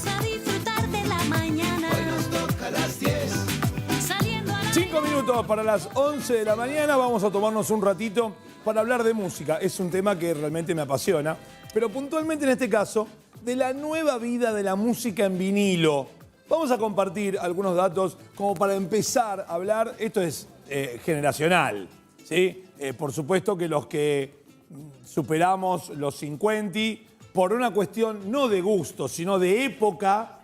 Vamos a disfrutar de la mañana. Hoy nos toca a las 10. Saliendo a la 5 minutos para las 11 de la mañana. Vamos a tomarnos un ratito para hablar de música. Es un tema que realmente me apasiona. Pero puntualmente en este caso, de la nueva vida de la música en vinilo. Vamos a compartir algunos datos como para empezar a hablar. Esto es generacional, ¿sí? Por supuesto que los que superamos los 50, por una cuestión no de gusto, sino de época,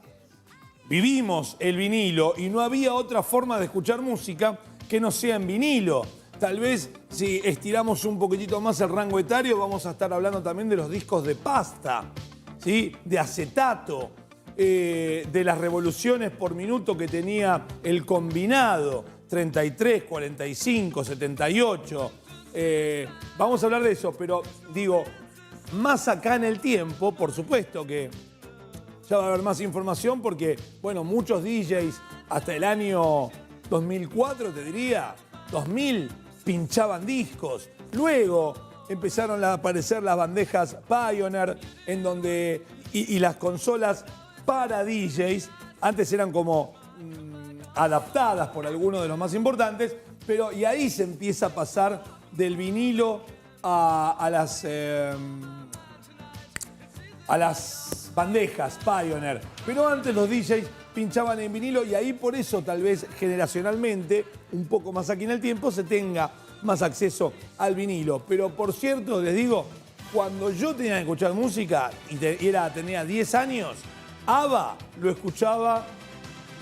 vivimos el vinilo y no había otra forma de escuchar música que no sea en vinilo. Tal vez si estiramos un poquitito más el rango etario, vamos a estar hablando también de los discos de pasta, ¿sí? De acetato, de las revoluciones por minuto que tenía el combinado, 33, 45, 78. Vamos a hablar de eso, pero digo, más acá en el tiempo, por supuesto que ya va a haber más información porque, bueno, muchos DJs hasta el año 2004, te diría, 2000, pinchaban discos. Luego empezaron a aparecer las bandejas Pioneer en donde, y las consolas para DJs. Antes eran como adaptadas por algunos de los más importantes, pero y ahí se empieza a pasar del vinilo a las bandejas Pioneer. Pero antes los DJs pinchaban en vinilo y ahí por eso tal vez generacionalmente, un poco más aquí en el tiempo, se tenga más acceso al vinilo. Pero por cierto, les digo, cuando yo tenía que escuchar música y tenía 10 años, ABBA lo escuchaba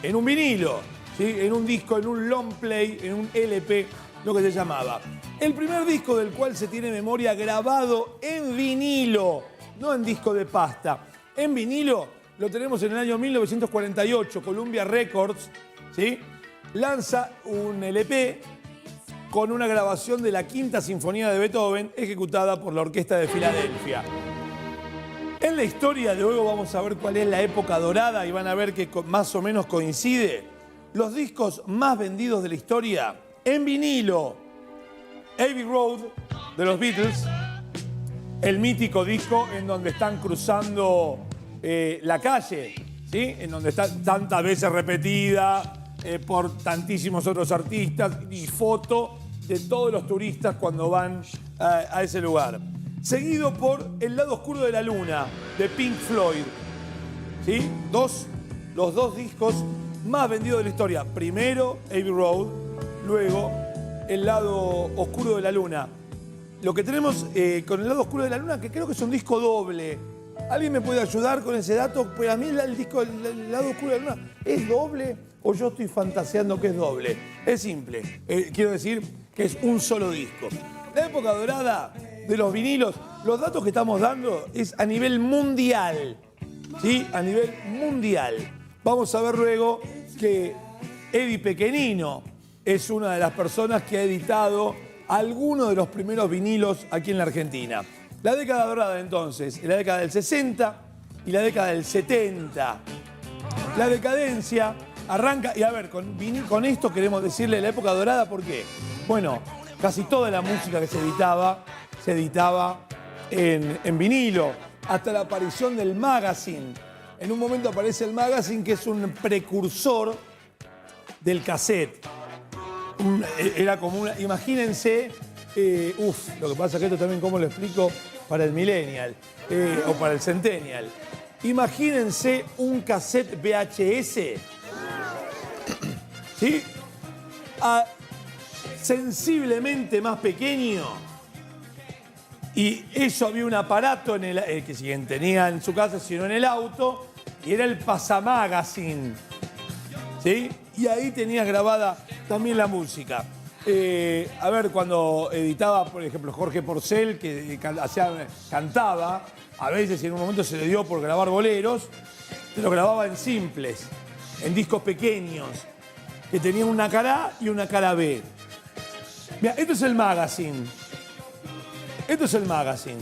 en un vinilo, ¿sí? En un disco, en un long play, en un LP, lo que se llamaba. El primer disco del cual se tiene memoria grabado en vinilo, no en disco de pasta, en vinilo, lo tenemos en el año 1948, Columbia Records, ¿sí? Lanza un LP con una grabación de la Quinta Sinfonía de Beethoven, ejecutada por la Orquesta de Filadelfia. En la historia, luego vamos a ver cuál es la época dorada y van a ver que más o menos coincide. Los discos más vendidos de la historia en vinilo. Abbey Road de los Beatles, el mítico disco en donde están cruzando la calle, ¿sí? En donde está tantas veces repetida por tantísimos otros artistas y foto de todos los turistas cuando van a ese lugar. Seguido por El lado oscuro de la luna, de Pink Floyd. ¿Sí? Los dos discos más vendidos de la historia. Primero, Abbey Road, luego El lado oscuro de la luna. Lo que tenemos con El lado oscuro de la luna, que creo que es un disco doble. ¿Alguien me puede ayudar con ese dato? Pero a mí el disco El lado oscuro de la luna, ¿es doble o yo estoy fantaseando que es doble? Es simple. Quiero decir que es un solo disco. La época dorada de los vinilos, los datos que estamos dando es a nivel mundial, ¿sí? A nivel mundial. Vamos a ver luego que Eddie Pequenino es una de las personas que ha editado algunos de los primeros vinilos aquí en la Argentina. La década dorada entonces, la década del 60 y la década del 70. La decadencia arranca, y a ver, con esto queremos decirle la época dorada, ¿por qué? Bueno, casi toda la música que se editaba en vinilo, hasta la aparición del magazine. En un momento aparece el magazine, que es un precursor del cassette. Era como una... Imagínense... lo que pasa es que esto también, ¿cómo lo explico para el millennial? O para el centennial. Imagínense un cassette VHS. ¿Sí? Sensiblemente más pequeño. Y eso había un aparato en que si quien tenía en su casa, sino en el auto, y era el pasamagazine. ¿Sí? Y ahí tenías grabada también la música. A ver, cuando editaba, por ejemplo, Jorge Porcel, que cantaba, a veces en un momento se le dio por grabar boleros, se lo grababa en simples, en discos pequeños, que tenían una cara A y una cara B. Mira, esto es el magazine. Esto es el magazine.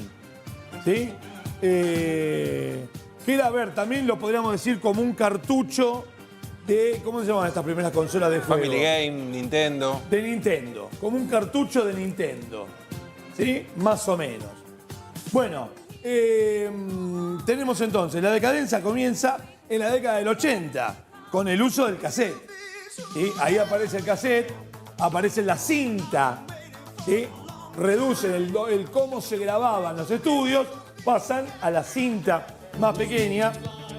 ¿Sí? Que era, a ver, también lo podríamos decir como un cartucho de... ¿Cómo se llaman estas primeras consolas de juego? Family Game, Nintendo. De Nintendo. Como un cartucho de Nintendo. ¿Sí? Más o menos. Bueno, tenemos entonces, la decadencia comienza en la década del 80, con el uso del cassette. ¿Sí? Ahí aparece el cassette, aparece la cinta, ¿sí? Reducen el cómo se grababan los estudios, pasan a la cinta más pequeña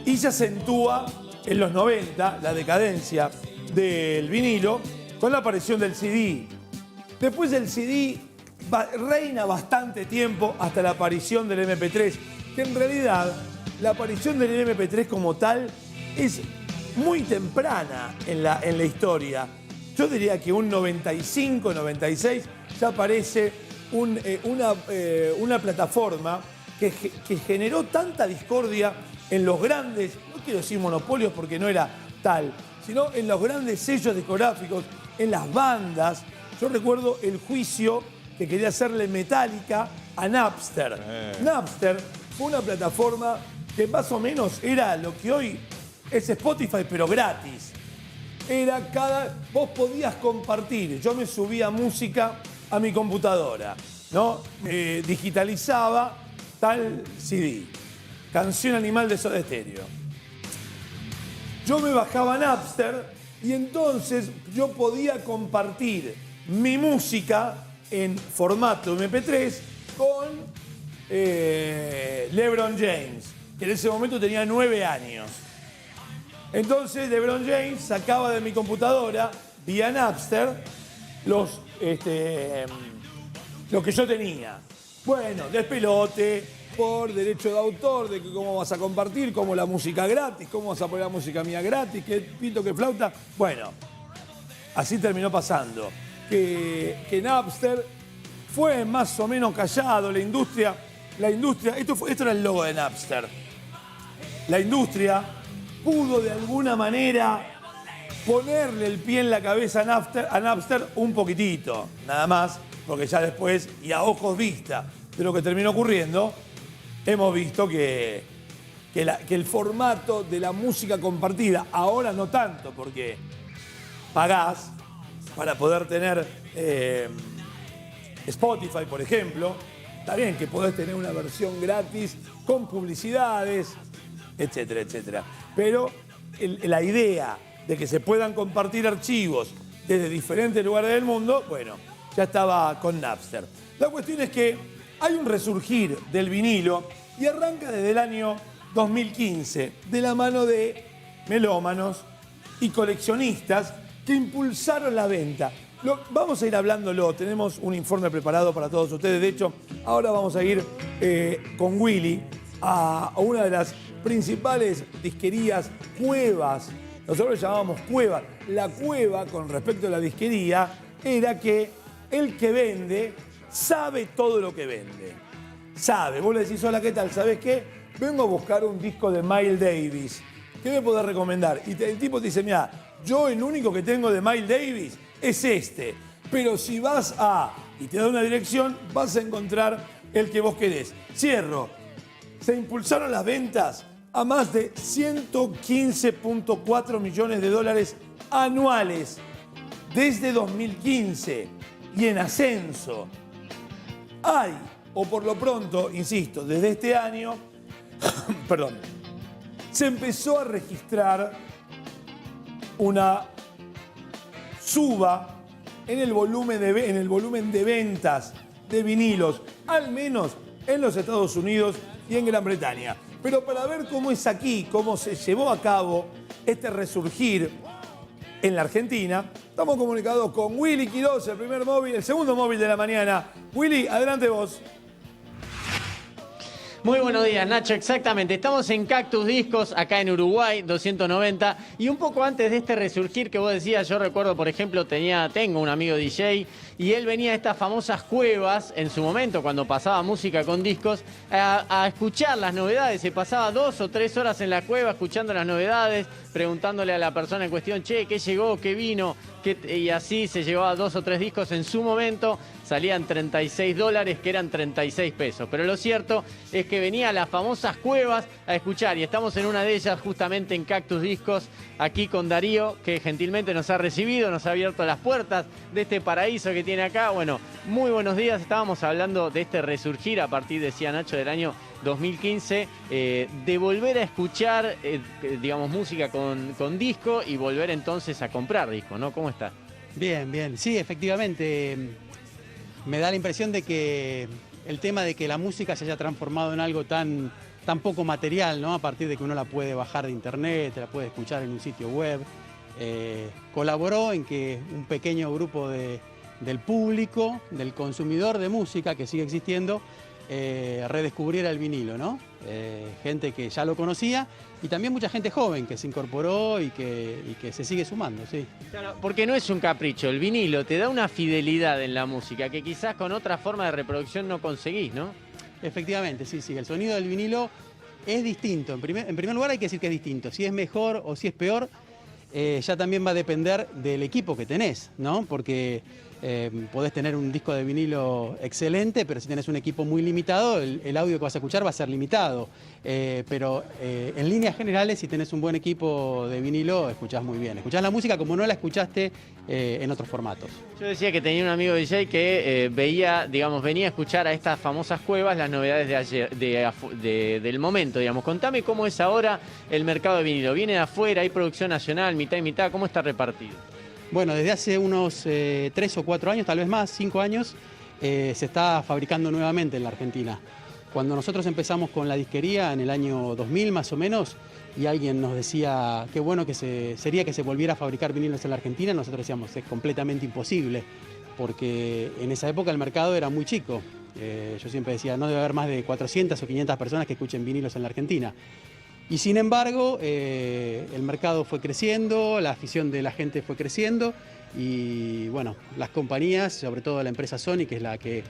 y se acentúa en los 90 la decadencia del vinilo con la aparición del CD. Después del CD reina bastante tiempo hasta la aparición del MP3, que en realidad la aparición del MP3 como tal es muy temprana en la historia. Yo diría que un 95, 96 ya aparece una plataforma que generó tanta discordia en los grandes, no quiero decir monopolios porque no era tal, sino en los grandes sellos discográficos, en las bandas. Yo recuerdo el juicio que quería hacerle Metallica a Napster. Napster fue una plataforma que más o menos era lo que hoy es Spotify, pero gratis. Vos podías compartir, yo me subía música a mi computadora, ¿no? Digitalizaba tal CD, Canción Animal de Soda Stereo. Yo me bajaba Napster y entonces yo podía compartir mi música en formato MP3 con LeBron James, que en ese momento tenía 9 años. Entonces LeBron James sacaba de mi computadora, vía Napster, lo que yo tenía. Bueno, despelote, por derecho de autor, de que cómo vas a compartir, cómo la música gratis, cómo vas a poner la música mía gratis, qué pito, qué flauta. Bueno, así terminó pasando. Que Napster fue más o menos callado, la industria, esto era el logo de Napster. La industria pudo de alguna manera ponerle el pie en la cabeza a Napster un poquitito, nada más, porque ya después, y a ojos vista de lo que terminó ocurriendo, hemos visto que el formato de la música compartida, ahora no tanto, porque pagás para poder tener Spotify, por ejemplo. Está bien que podés tener una versión gratis con publicidades, etcétera, etcétera. Pero la idea de que se puedan compartir archivos desde diferentes lugares del mundo, bueno, ya estaba con Napster. La cuestión es que hay un resurgir del vinilo y arranca desde el año 2015, de la mano de melómanos y coleccionistas que impulsaron la venta. Vamos a ir hablándolo, tenemos un informe preparado para todos ustedes. De hecho, ahora vamos a ir con Willy a una de las principales disquerías, cuevas. Nosotros le llamábamos cueva. La cueva, con respecto a la disquería, era que el que vende sabe todo lo que vende. Sabe. Vos le decís, hola, ¿qué tal? ¿Sabés qué? Vengo a buscar un disco de Miles Davis. ¿Qué me podés recomendar? Y el tipo te dice, mira, yo el único que tengo de Miles Davis es este. Pero si vas y te da una dirección, vas a encontrar el que vos querés. Cierro. Se impulsaron las ventas a más de 115.4 millones de dólares anuales desde 2015 y en ascenso. Hay, o por lo pronto, insisto, desde este año, perdón, se empezó a registrar una suba en el volumen de ventas de vinilos, al menos en los Estados Unidos y en Gran Bretaña. Pero para ver cómo es aquí, cómo se llevó a cabo este resurgir en la Argentina, estamos comunicados con Willy Quiroz, el segundo móvil de la mañana. Willy, adelante vos. Muy buenos días, Nacho. Exactamente. Estamos en Cactus Discos, acá en Uruguay, 290. Y un poco antes de este resurgir que vos decías, yo recuerdo, por ejemplo, tengo un amigo DJ y él venía a estas famosas cuevas, en su momento, cuando pasaba música con discos, a escuchar las novedades. Se pasaba 2 o 3 horas en la cueva escuchando las novedades, preguntándole a la persona en cuestión, che, ¿qué llegó? ¿Qué vino? Y así se llevaba 2 o 3 discos en su momento. Salían $36, que eran 36 pesos. Pero lo cierto es que venía a las famosas cuevas a escuchar. Y estamos en una de ellas, justamente en Cactus Discos, aquí con Darío, que gentilmente nos ha recibido, nos ha abierto las puertas de este paraíso que tiene acá. Bueno, muy buenos días. Estábamos hablando de este resurgir a partir, decía Nacho, del año 2015, de volver a escuchar, digamos, música con disco y volver entonces a comprar disco, ¿no? ¿Cómo está? Bien, bien. Sí, efectivamente, me da la impresión de que el tema de que la música se haya transformado en algo tan poco material, ¿no? A partir de que uno la puede bajar de internet, la puede escuchar en un sitio web, colaboró en que un pequeño grupo del público, del consumidor de música que sigue existiendo, redescubriera el vinilo, ¿no? Gente que ya lo conocía y también mucha gente joven que se incorporó y que se sigue sumando, sí. Claro, porque no es un capricho, el vinilo te da una fidelidad en la música que quizás con otra forma de reproducción no conseguís, ¿no? Efectivamente, sí, sí, el sonido del vinilo es distinto. En primer lugar hay que decir que es distinto. Si es mejor o si es peor, ya también va a depender del equipo que tenés, ¿no? Porque podés tener un disco de vinilo excelente, pero si tenés un equipo muy limitado, el audio que vas a escuchar va a ser limitado. Pero en líneas generales, si tenés un buen equipo de vinilo, escuchás muy bien. Escuchás la música como no la escuchaste en otros formatos. Yo decía que tenía un amigo DJ que venía a escuchar a estas famosas cuevas las novedades de ayer, del momento, digamos. Contame cómo es ahora el mercado de vinilo. ¿Viene de afuera? ¿Hay producción nacional, mitad y mitad? ¿Cómo está repartido? Bueno, desde hace unos 3 o 4 años, tal vez más, 5 años, se está fabricando nuevamente en la Argentina. Cuando nosotros empezamos con la disquería en el año 2000 más o menos, y alguien nos decía qué bueno que sería que se volviera a fabricar vinilos en la Argentina, nosotros decíamos es completamente imposible, porque en esa época el mercado era muy chico. Yo siempre decía, no debe haber más de 400 o 500 personas que escuchen vinilos en la Argentina. Y sin embargo, el mercado fue creciendo, la afición de la gente fue creciendo y bueno, las compañías, sobre todo la empresa Sony, que es la que...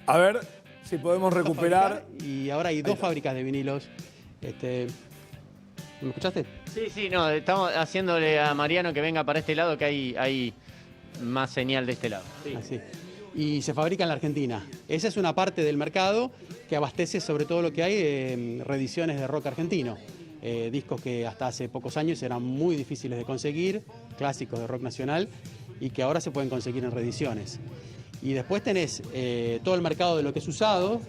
A ver si podemos recuperar. Y ahora hay 2 fábricas de vinilos. ¿Me escuchaste? Sí, no, estamos haciéndole a Mariano que venga para este lado, que hay más señal de este lado. Sí. Así. Y se fabrica en la Argentina. Esa es una parte del mercado que abastece sobre todo lo que hay reediciones de rock argentino. Discos que hasta hace pocos años eran muy difíciles de conseguir, clásicos de rock nacional, y que ahora se pueden conseguir en reediciones. Y después tenés todo el mercado de lo que es usado.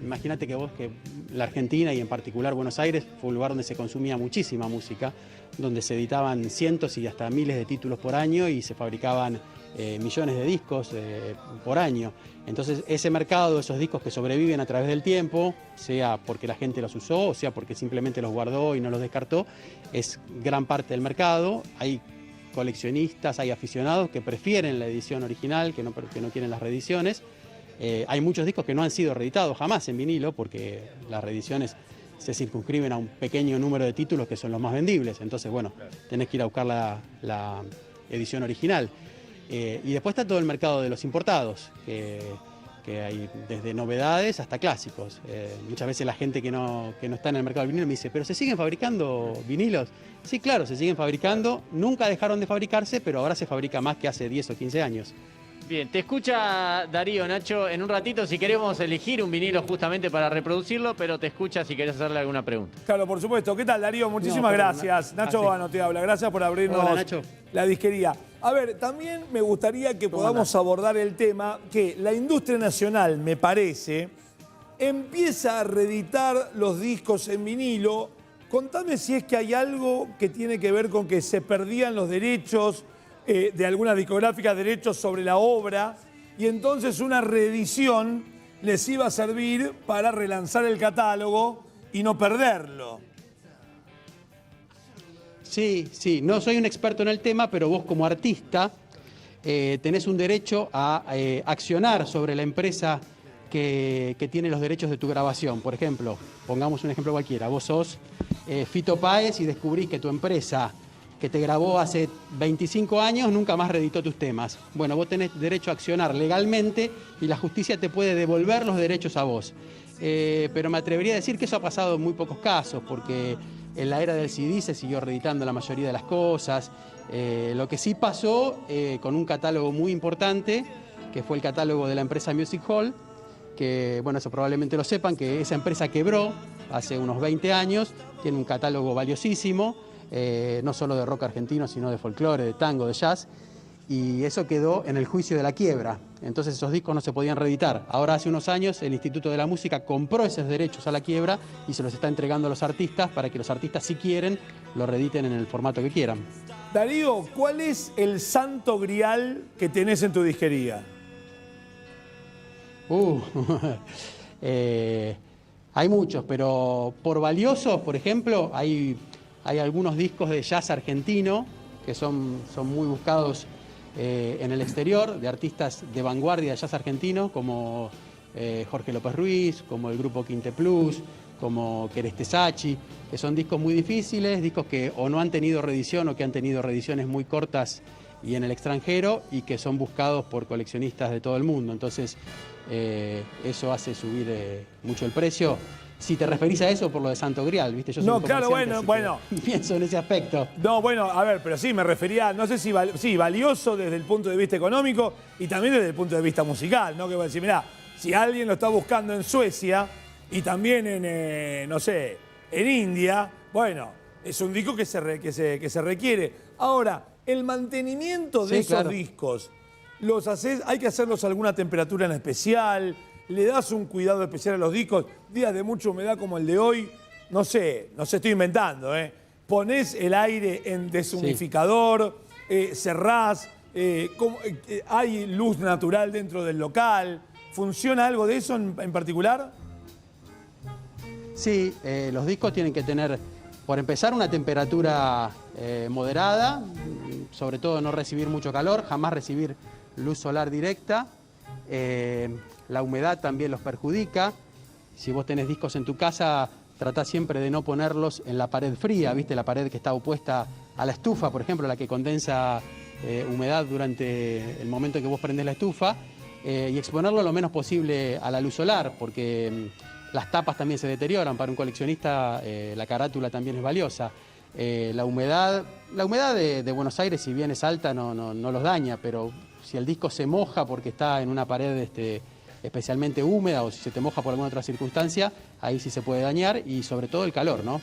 Imagínate que la Argentina y en particular Buenos Aires fue un lugar donde se consumía muchísima música, donde se editaban cientos y hasta miles de títulos por año y se fabricaban millones de discos por año. Entonces ese mercado, esos discos que sobreviven a través del tiempo, sea porque la gente los usó o sea porque simplemente los guardó y no los descartó, es gran parte del mercado. Hay coleccionistas, hay aficionados que prefieren la edición original, que no quieren las reediciones. Hay muchos discos que no han sido reeditados jamás en vinilo porque las reediciones se circunscriben a un pequeño número de títulos que son los más vendibles. Entonces, bueno, tenés que ir a buscar la edición original. Y después está todo el mercado de los importados, que hay desde novedades hasta clásicos. Muchas veces la gente que no está en el mercado del vinilo me dice, ¿pero se siguen fabricando vinilos? Sí, claro, se siguen fabricando, nunca dejaron de fabricarse, pero ahora se fabrica más que hace 10 o 15 años. Bien, te escucha Darío, Nacho, en un ratito si queremos elegir un vinilo justamente para reproducirlo, pero te escucha si querés hacerle alguna pregunta. Claro, por supuesto. ¿Qué tal, Darío? Muchísimas gracias. Nacho Bano te habla. Gracias por abrirnos Hola, Nacho. La disquería. A ver, también me gustaría que podamos abordar el tema que la industria nacional, me parece, empieza a reeditar los discos en vinilo. Contame si es que hay algo que tiene que ver con que se perdían los derechos de algunas discográficas, derechos sobre la obra, y entonces una reedición les iba a servir para relanzar el catálogo y no perderlo. Sí, sí, no soy un experto en el tema, pero vos como artista tenés un derecho a accionar sobre la empresa que tiene los derechos de tu grabación. Por ejemplo, pongamos un ejemplo cualquiera, vos sos Fito Páez y descubrís que tu empresa que te grabó hace 25 años nunca más reeditó tus temas. Bueno, vos tenés derecho a accionar legalmente y la justicia te puede devolver los derechos a vos. Pero me atrevería a decir que eso ha pasado en muy pocos casos, porque en la era del CD se siguió reeditando la mayoría de las cosas. Lo que sí pasó con un catálogo muy importante, que fue el catálogo de la empresa Music Hall, que, bueno, eso probablemente lo sepan, que esa empresa quebró hace unos 20 años, tiene un catálogo valiosísimo, no solo de rock argentino, sino de folclore, de tango, de jazz, y eso quedó en el juicio de la quiebra. entonces esos discos no se podían reeditar. Ahora hace unos años el Instituto de la Música compró esos derechos a la quiebra y se los está entregando a los artistas para que los artistas, si quieren, lo reediten en el formato que quieran. Darío, ¿cuál es el santo grial que tenés en tu disquería? Hay muchos, pero por valiosos, por ejemplo, hay algunos discos de jazz argentino que son muy buscados en el exterior, de artistas de vanguardia de jazz argentino, como Jorge López Ruiz, como el grupo Quinte Plus, como Quereste Sachi, que son discos muy difíciles, discos que o no han tenido reedición o que han tenido reediciones muy cortas y en el extranjero, y que son buscados por coleccionistas de todo el mundo. Entonces, eso hace subir mucho el precio. Si te referís a eso por lo de Santo Grial, ¿viste? Yo soy un comerciante, bueno. Pienso en ese aspecto. No, bueno, a ver, pero sí, me refería, no sé si sí, valioso desde el punto de vista económico y también desde el punto de vista musical, ¿no? Que voy a decir, mirá, si alguien lo está buscando en Suecia y también en, no sé, en India, bueno, es un disco que se requiere. Ahora, el mantenimiento de esos discos, ¿los haces, hay que hacerlos a alguna temperatura en especial? ¿Le das un cuidado especial a los discos? Días de mucha humedad como el de hoy, no sé estoy inventando, ¿eh? ¿Ponés el aire en deshumidificador? ¿Cerrás? ¿Hay luz natural dentro del local? ¿Funciona algo de eso en particular? Sí, los discos tienen que tener, por empezar, una temperatura moderada, sobre todo no recibir mucho calor, jamás recibir luz solar directa. La humedad también los perjudica. Si vos tenés discos en tu casa, tratá siempre de no ponerlos en la pared fría, ¿viste? La pared que está opuesta a la estufa, por ejemplo, la que condensa humedad durante el momento en que vos prendés la estufa, y exponerlo lo menos posible a la luz solar, porque las tapas también se deterioran. Para un coleccionista la carátula también es valiosa. La humedad de Buenos Aires, si bien es alta, no los daña, pero si el disco se moja porque está en una pared especialmente húmeda, o si se te moja por alguna otra circunstancia, ahí sí se puede dañar, y sobre todo el calor, ¿no?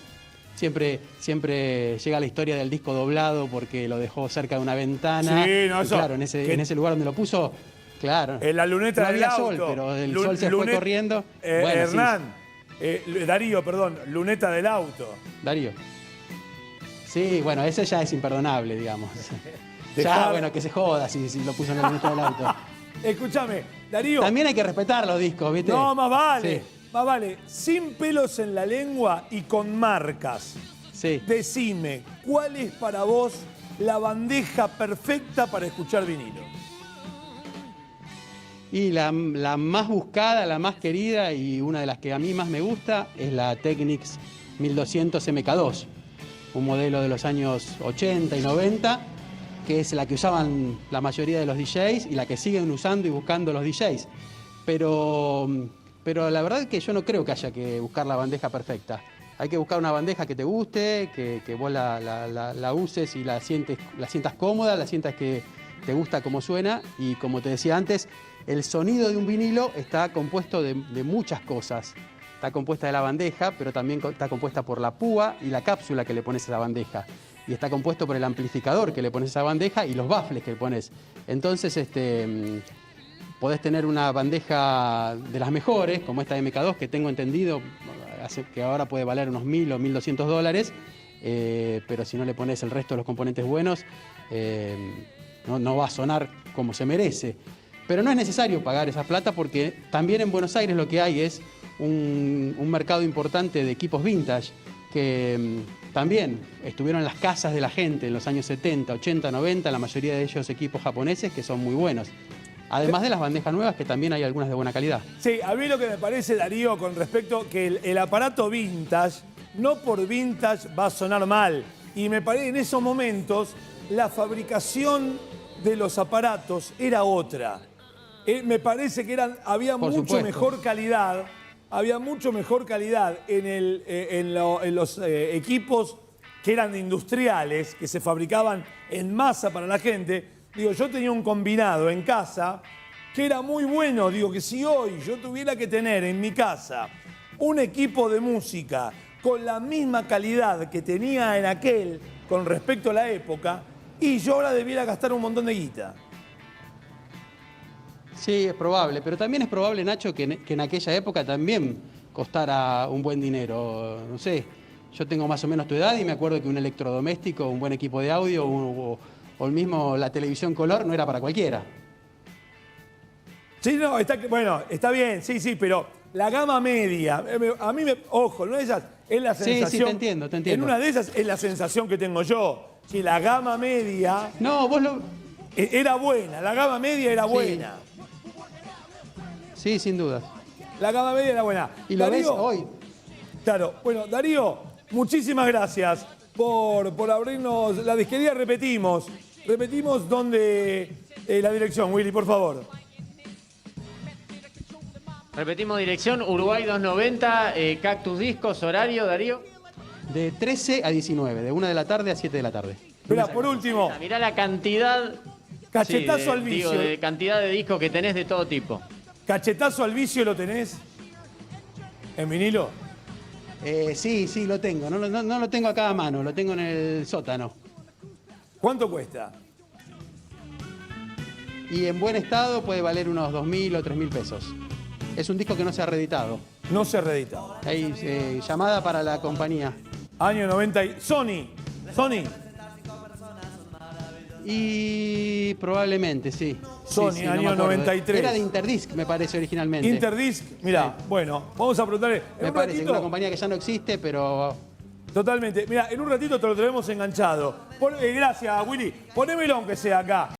Siempre llega la historia del disco doblado porque lo dejó cerca de una ventana. Sí, no, eso, claro, en ese lugar donde lo puso, claro. En la luneta no del había auto. sol, pero el sol se fue corriendo. Bueno, Hernán, Darío, perdón, luneta del auto. Darío. Sí, bueno, ese ya es imperdonable, digamos. Dejá... bueno, que se joda si lo puso en la luneta del auto. Escúchame, Darío. También hay que respetar los discos, ¿viste? No, más vale. Sí. Más vale. Sin pelos en la lengua y con marcas. Sí. Decime, ¿cuál es para vos la bandeja perfecta para escuchar vinilo? Y la más buscada, la más querida y una de las que a mí más me gusta es la Technics 1200 MK2. Un modelo de los años 80 y 90, que es la que usaban la mayoría de los DJs y la que siguen usando y buscando los DJs. Pero la verdad es que yo no creo que haya que buscar la bandeja perfecta. Hay que buscar una bandeja que te guste, que vos la uses y la sientas cómoda, la sientas que te gusta cómo suena. Y como te decía antes, el sonido de un vinilo está compuesto de muchas cosas. Está compuesta de la bandeja, pero también está compuesta por la púa y la cápsula que le pones a la bandeja. Y está compuesto por el amplificador que le pones a esa bandeja y los baffles que le pones. Entonces, podés tener una bandeja de las mejores, como esta MK2, que tengo entendido que ahora puede valer unos $1.000 o $1.200, pero si no le pones el resto de los componentes buenos, no va a sonar como se merece. Pero no es necesario pagar esa plata, porque también en Buenos Aires lo que hay es un mercado importante de equipos vintage que también estuvieron en las casas de la gente en los años 70, 80, 90, la mayoría de ellos equipos japoneses que son muy buenos. Además de las bandejas nuevas, que también hay algunas de buena calidad. Sí, a mí lo que me parece, Darío, con respecto que el aparato vintage, no por vintage va a sonar mal. Y me parece en esos momentos la fabricación de los aparatos era otra. Me parece que había mucho mejor calidad. Había mucho mejor calidad en los equipos que eran industriales, que se fabricaban en masa para la gente. Digo, yo tenía un combinado en casa que era muy bueno. Digo, que si hoy yo tuviera que tener en mi casa un equipo de música con la misma calidad que tenía en aquel con respecto a la época, y yo ahora debiera gastar un montón de guita. Sí, es probable, pero también es probable, Nacho, que en aquella época también costara un buen dinero. No sé, yo tengo más o menos tu edad y me acuerdo que un electrodoméstico, un buen equipo de audio o el mismo la televisión color no era para cualquiera. Sí, no, bueno, está bien, sí, pero la gama media, a mí ojo, en una de esas es la sensación. Sí, te entiendo. En una de esas es la sensación que tengo yo. Que la gama media No, vos lo... era buena, la gama media era buena. Sí, sin dudas. La gama media era buena. Y lo ves hoy. Claro, bueno, Darío, muchísimas gracias por abrirnos la disquería. Repetimos dónde la dirección, Willy, por favor. Repetimos dirección, Uruguay 290, Cactus Discos, horario, Darío. De 13 a 19, de 1 de la tarde a 7 de la tarde. Espera, por último, Mirá la cantidad. cachetazo al vicio. De cantidad de discos que tenés de todo tipo. ¿Cachetazo al vicio lo tenés? ¿En vinilo? Sí, lo tengo. No lo tengo acá a mano, lo tengo en el sótano. ¿Cuánto cuesta? Y en buen estado puede valer unos 2.000 o 3.000 pesos. Es un disco que no se ha reeditado. No se ha reeditado. Hay llamada para la compañía. Año 90 y... Sony. Y probablemente, sí. Sony, Sí, no año me acuerdo. 93. Era de Interdisc, me parece, originalmente. Interdisc, mira, bueno, vamos a preguntarle. Me parece, una compañía que ya no existe, pero... Totalmente. Mira, en un ratito te lo tenemos enganchado. Gracias, Willy. Ponémelo aunque sea acá.